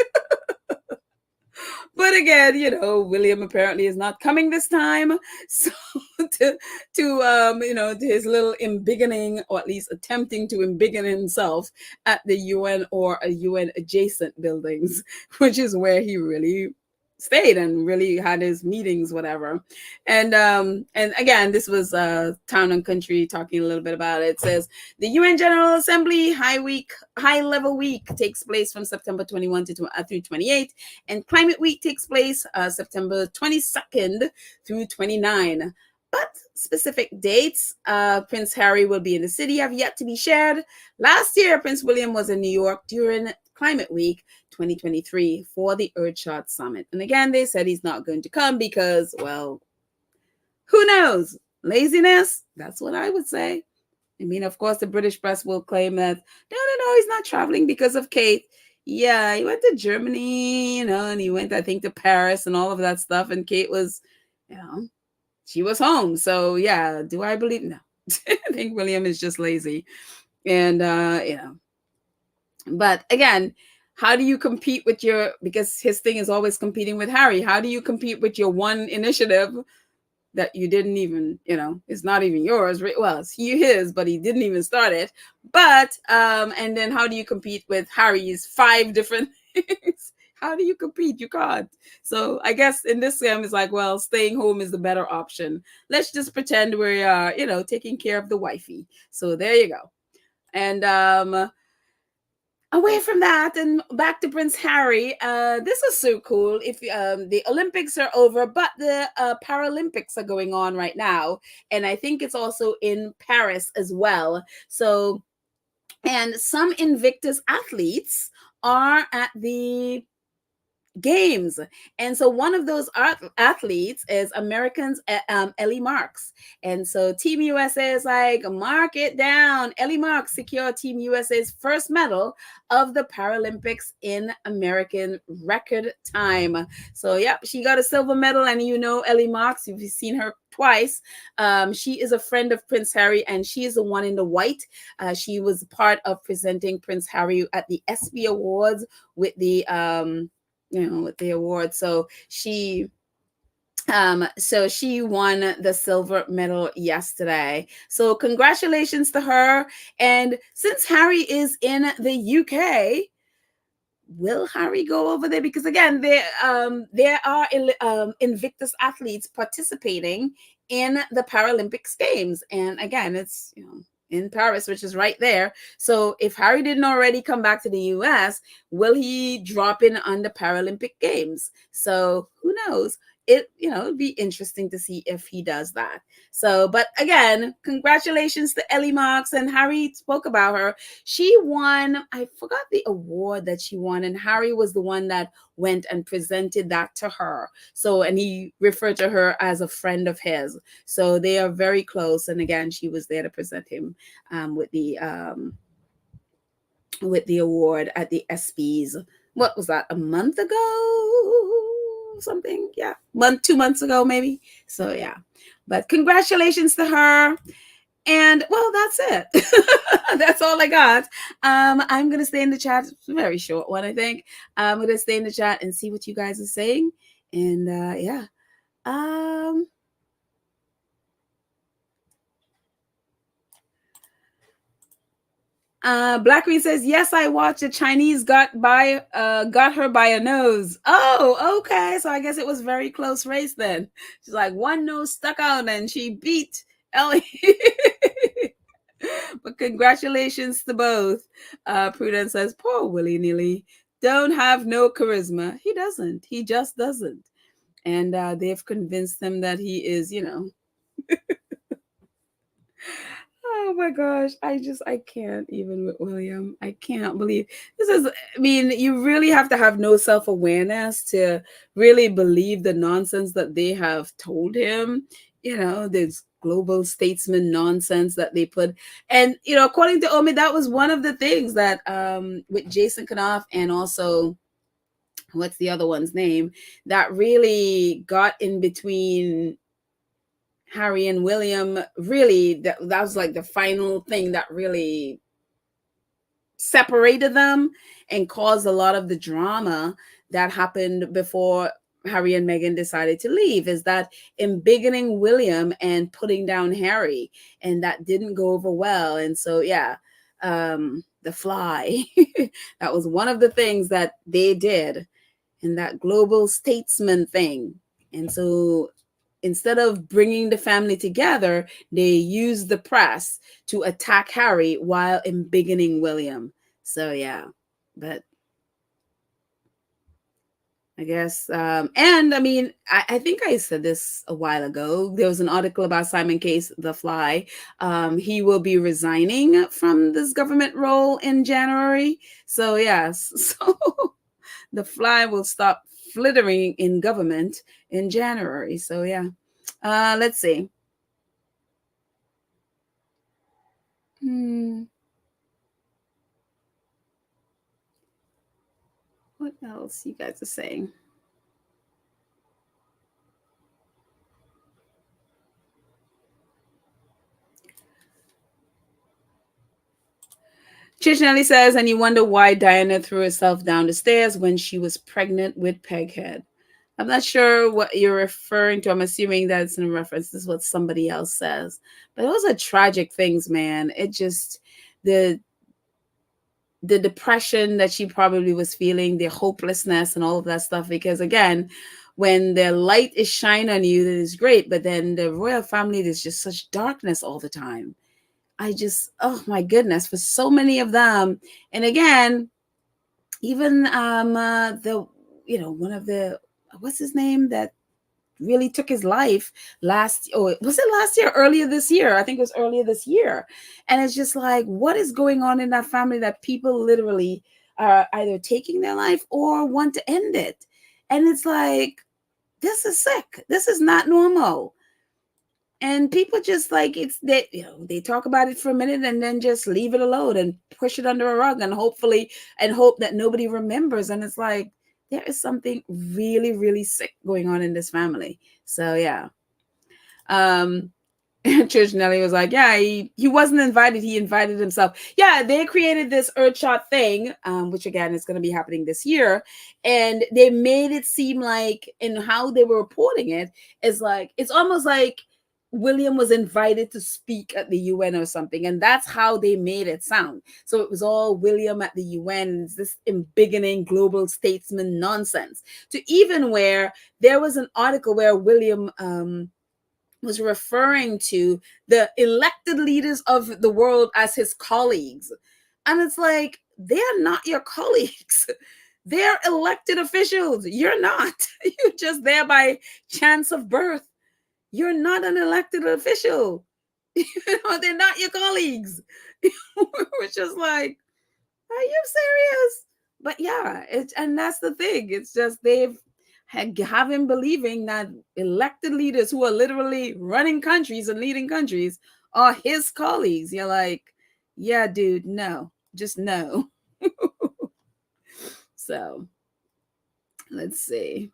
But again, William apparently is not coming this time. So to his little embiggening, or at least attempting to embiggen himself at the UN or a UN adjacent buildings, which is where he really stayed and really had his meetings, whatever. And again, this was Town and Country talking a little bit about it. It says the UN General Assembly high level week takes place from September 21 through 28, and Climate Week takes place September 22nd through 29. But specific dates, Prince Harry will be in the city, have yet to be shared. Last year, Prince William was in New York during Climate Week 2023 for the Earthshot Summit. And again, they said he's not going to come because, well, who knows? Laziness? That's what I would say. I mean, of course, the British press will claim that, no, he's not traveling because of Kate. Yeah, he went to Germany, and he went, I think, to Paris and all of that stuff. And Kate was, she was home. So, yeah, do I believe? No. I think William is just lazy. And, but again, how do you compete with because his thing is always competing with Harry. How do you compete with your one initiative that you didn't even, it's not even yours? Well, it's his, but he didn't even start it. But, and then how do you compete with Harry's 5 different things? How do you compete? You can't. So I guess in this game, it's like, well, staying home is the better option. Let's just pretend we are, taking care of the wifey. So there you go. And away from that and back to Prince Harry, this is so cool. If the Olympics are over, but the Paralympics are going on right now. And I think it's also in Paris as well. So, and some Invictus athletes are at the games. And so one of those athletes is Americans, Ellie Marks. And so Team USA is like, mark it down. Ellie Marks secured Team USA's first medal of the Paralympics in American record time. So, yep, she got a silver medal. And Ellie Marks, if you've seen her twice, she is a friend of Prince Harry, and she is the one in the white. She was part of presenting Prince Harry at the ESPY Awards with the with the award. So she won the silver medal yesterday. So congratulations to her. And since Harry is in the UK, will Harry go over there? Because again, there are Invictus athletes participating in the Paralympics games. And again, it's in Paris, which is right there. So if Harry didn't already come back to the US, will he drop in on the Paralympic Games? So who knows? it'd be interesting to see if he does that. So, but again, congratulations to Ellie Marks, and Harry spoke about her. She won, I forgot the award that she won, and Harry was the one that went and presented that to her. So, and he referred to her as a friend of his. So they are very close. And again, she was there to present him with the award at the ESPYs. What was that? A month ago? Something? Yeah. 2 months ago, maybe. So yeah. But congratulations to her. And well, that's it. That's all I got. I'm gonna stay in the chat. It's a very short one, I think. I'm gonna stay in the chat and see what you guys are saying. And yeah. Black Queen says, yes, I watched. A Chinese got her by a nose. Oh, okay. So I guess it was very close race then. She's like, one nose stuck out and she beat Ellie. But congratulations to both. Prudence says, poor Willy Nilly. Don't have no charisma. He doesn't. He just doesn't. And they've convinced him that he is, Oh my gosh, I can't even with William. I can't believe this is, I mean, you really have to have no self-awareness to really believe the nonsense that they have told him, this global statesman nonsense that they put. And, according to Omi, that was one of the things that with Jason Knopf and also what's the other one's name that really got in between Harry and William. Really, that was like the final thing that really separated them and caused a lot of the drama that happened before Harry and Meghan decided to leave, is that embiggening William and putting down Harry, and that didn't go over well. And so yeah, the fly that was one of the things that they did in that global statesman thing. And so instead of bringing the family together, they used the press to attack Harry while embiggening William. So yeah, but I guess, and I mean, I think I said this a while ago. There was an article about Simon Case, the Fly. He will be resigning from this government role in January. So yes, so the Fly will stop flittering in government in January. So yeah. Let's see. What else you guys are saying? Chichinelli says, and you wonder why Diana threw herself down the stairs when she was pregnant with Peghead. I'm not sure what you're referring to. I'm assuming that's in reference. This is what somebody else says. But those are tragic things, man. It just, the depression that she probably was feeling, the hopelessness and all of that stuff. Because again, when the light is shining on you, that is great. But then the royal family, there's just such darkness all the time. Oh my goodness, for so many of them. And again, even one of the, what's his name that really took his life was it last year, earlier this year? I think it was earlier this year. And it's just like, what is going on in that family that people literally are either taking their life or want to end it? And it's like, this is sick. This is not normal. And people just like, they talk about it for a minute and then just leave it alone and push it under a rug and hope that nobody remembers. And it's like, there is something really, really sick going on in this family. So yeah. Church Nelly was like, yeah, he wasn't invited. He invited himself. Yeah, they created this Earthshot thing, which again is going to be happening this year. And they made it seem like, in how they were reporting it, is like, it's almost like William was invited to speak at the UN or something. And that's how they made it sound. So it was all William at the UN, this embiggening global statesman nonsense. To even where there was an article where William was referring to the elected leaders of the world as his colleagues. And it's like, they are not your colleagues. They're elected officials. You're not. You're just there by chance of birth. You're not an elected official. They're not your colleagues. We're just like, are you serious? But yeah, and that's the thing. It's just they've have him believing that elected leaders who are literally running countries and leading countries are his colleagues. You're like, yeah, dude, no, just no. So let's see.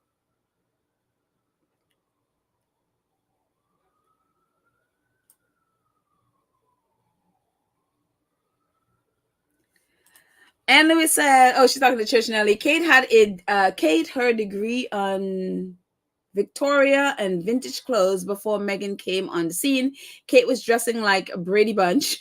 And Louis said, "Oh, she's talking to Church Nelly. Kate her degree on Victoria and vintage clothes before Meghan came on the scene. Kate was dressing like a Brady Bunch.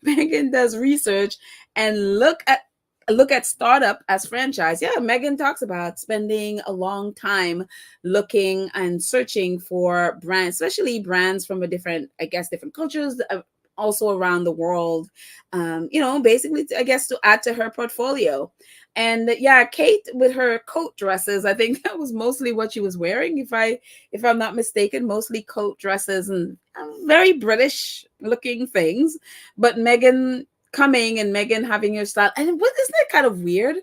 Meghan does research and look at startup as franchise. Yeah, Meghan talks about spending a long time looking and searching for brands, especially brands from different cultures, also around the world. Basically, I guess to add to her portfolio. And yeah, Kate with her coat dresses, I think that was mostly what she was wearing. If I'm not mistaken, mostly coat dresses and very British looking things. But Meghan coming and Meghan having her style. And what isn't that kind of weird?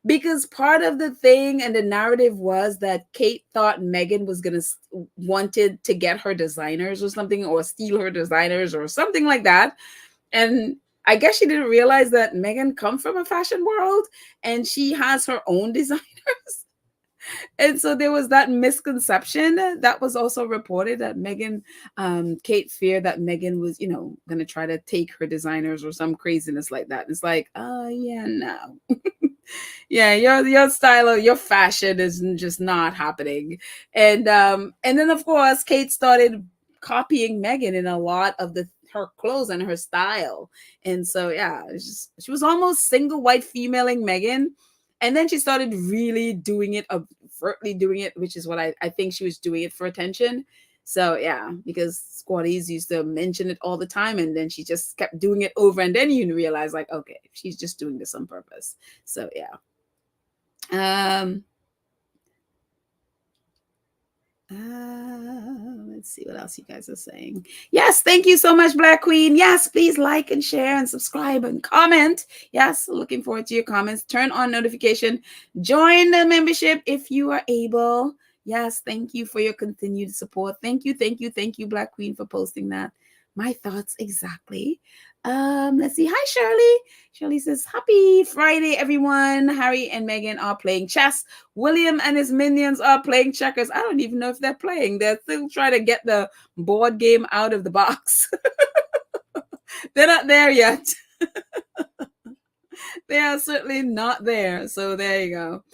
Because part of the thing and the narrative was that Kate thought Meghan was gonna wanted to get her designers or something, or steal her designers or something like that. And I guess she didn't realize that Meghan come from a fashion world and she has her own designers. And so there was that misconception that was also reported that Kate feared that Meghan was, going to try to take her designers or some craziness like that. It's like, oh yeah, no. Yeah, your style of your fashion is just not happening. And then of course Kate started copying Meghan in a lot of her clothes and her style. And so yeah, she was almost single white femaling Meghan. And then she started really doing it, overtly doing it, which is what I think she was doing it for attention. So yeah, because squatties used to mention it all the time, and then she just kept doing it over, and then you realize like, okay, she's just doing this on purpose. So yeah. Let's see what else you guys are saying. Yes, thank you so much, Black Queen. Yes, please like and share and subscribe and comment. Yes, looking forward to your comments. Turn on notification. Join the membership if you are able. Yes, thank you for your continued support. Thank you, Black Queen, for posting that. My thoughts exactly. Let's see. Hi, Shirley. Shirley says, happy Friday, everyone. Harry and Meghan are playing chess. William and his minions are playing checkers. I don't even know if they're playing. They're still trying to get the board game out of the box. They're not there yet. They are certainly not there. So there you go.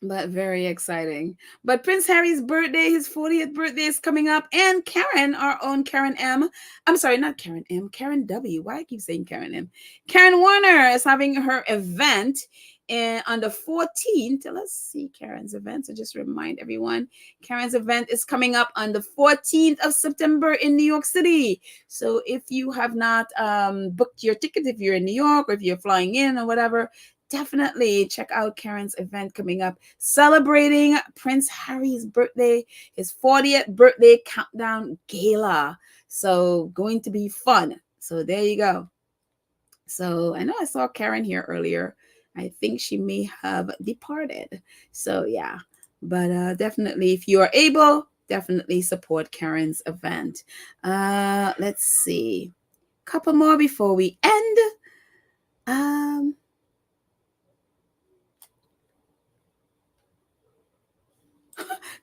But very exciting. But Prince Harry's birthday, his 40th birthday is coming up. And Karen, our own Karen M. I'm sorry, not Karen M, Karen W. Why I keep saying Karen M? Karen Warner is having her event on the 14th. Let's see Karen's event. So just remind everyone, Karen's event is coming up on the 14th of September in New York City. So if you have not booked your ticket, if you're in New York or if you're flying in or whatever, definitely check out Karen's event coming up, celebrating Prince Harry's birthday, his 40th birthday countdown gala. So going to be fun. So there you go. So I know I saw Karen here earlier. I think she may have departed. So yeah, but definitely if you are able, definitely support Karen's event. Let's see. Couple more before we end.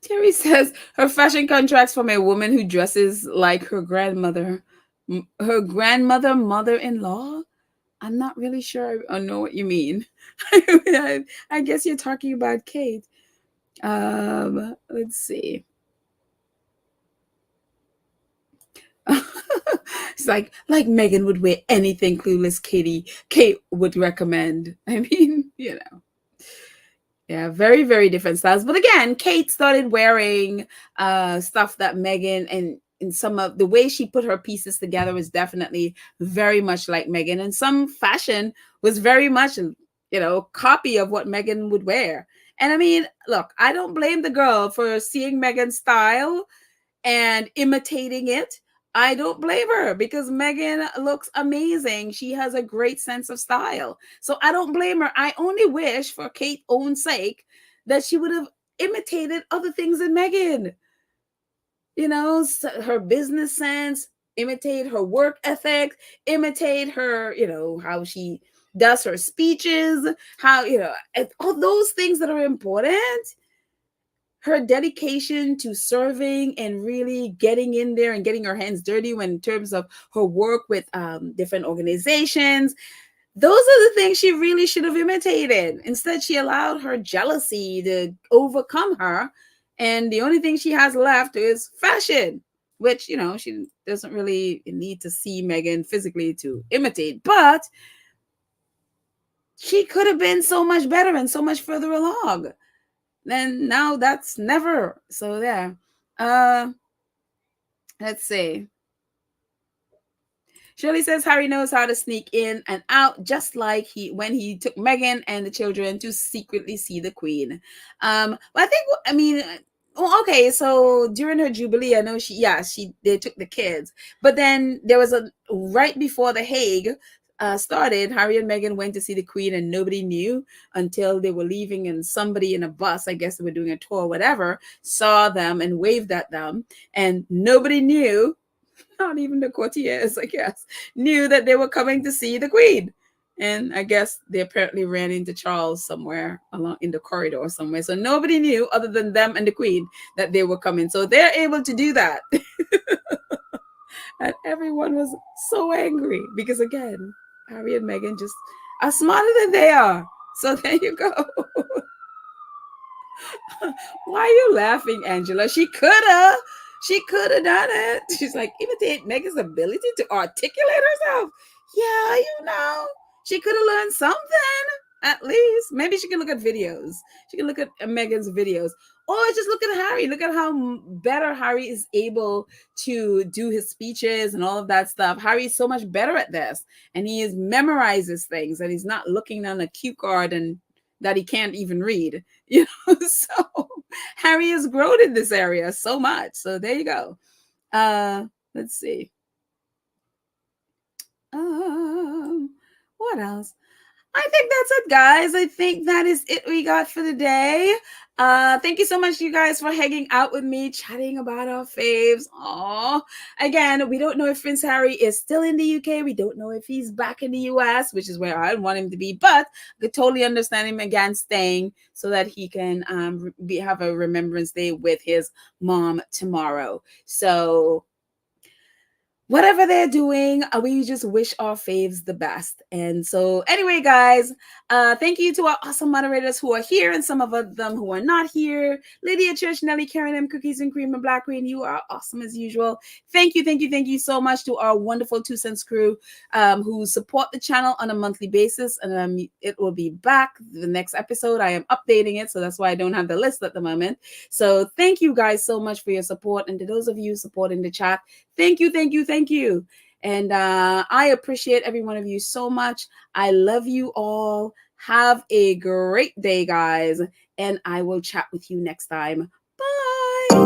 Terry says her fashion contracts from a woman who dresses like her grandmother, mother-in-law. I'm not really sure I know what you mean. I guess you're talking about Kate. Let's see. It's like Meghan would wear anything clueless Kate would recommend. I mean, Yeah, very, very different styles. But again, Kate started wearing stuff that Meghan, and in some of the way she put her pieces together was definitely very much like Meghan. And some fashion was very much copy of what Meghan would wear. And I mean, look, I don't blame the girl for seeing Meghan's style and imitating it. I don't blame her because Meghan looks amazing. She has a great sense of style. So I don't blame her. I only wish, for Kate's own sake, that she would have imitated other things in Meghan. Her business sense, imitate her work ethic, imitate her, how she does her speeches, how, all those things that are important. Her dedication to serving and really getting in there and getting her hands dirty when in terms of her work with different organizations. Those are the things she really should have imitated. Instead, she allowed her jealousy to overcome her. And the only thing she has left is fashion, which, she doesn't really need to see Meghan physically to imitate. But she could have been so much better and so much further along. Then now that's never. So there. Let's see. Shirley says Harry knows how to sneak in and out, just like when he took Meghan and the children to secretly see the Queen. But okay, so during her Jubilee, I know they took the kids, but then there was right before the Hague started, Harry and Meghan went to see the Queen and nobody knew until they were leaving, and somebody in a bus, I guess they were doing a tour or whatever, saw them and waved at them, and nobody knew, not even the courtiers, I guess, knew that they were coming to see the Queen. And I guess they apparently ran into Charles somewhere along in the corridor or somewhere. So nobody knew other than them and the Queen that they were coming. So they're able to do that. And everyone was so angry because, again, Harry and Meghan just are smarter than they are. So there you go. Why are you laughing, Angela? She could have done it. She's like, imitate Meghan's ability to articulate herself. Yeah, she could have learned something. At least. Maybe she can look at videos. She can look at Meghan's videos. Or just look at Harry. Look at how better Harry is able to do his speeches and all of that stuff. Harry is so much better at this. And he memorizes things. And he's not looking on a cue card and that he can't even read. So Harry has grown in this area so much. So there you go. Let's see. What else? I think that's it, guys. I think that is it we got for the day. Thank you so much, you guys, for hanging out with me, chatting about our faves. Again, we don't know if Prince Harry is still in the UK. We don't know if he's back in the US, which is where I want him to be. But I could totally understand him again staying so that he can have a Remembrance Day with his mom tomorrow. So whatever they're doing, we just wish our faves the best. And so anyway, guys, thank you to our awesome moderators who are here and some of them who are not here. Lydia, Church, Nelly, Karen, M, Cookies and Cream, and Black Queen, you are awesome as usual. Thank you so much to our wonderful 2 Cents crew who support the channel on a monthly basis. And it will be back the next episode. I am updating it, so that's why I don't have the list at the moment. So thank you guys so much for your support. And to those of you supporting the chat, thank you. And I appreciate every one of you so much. I love you all. Have a great day, guys. And I will chat with you next time. Bye.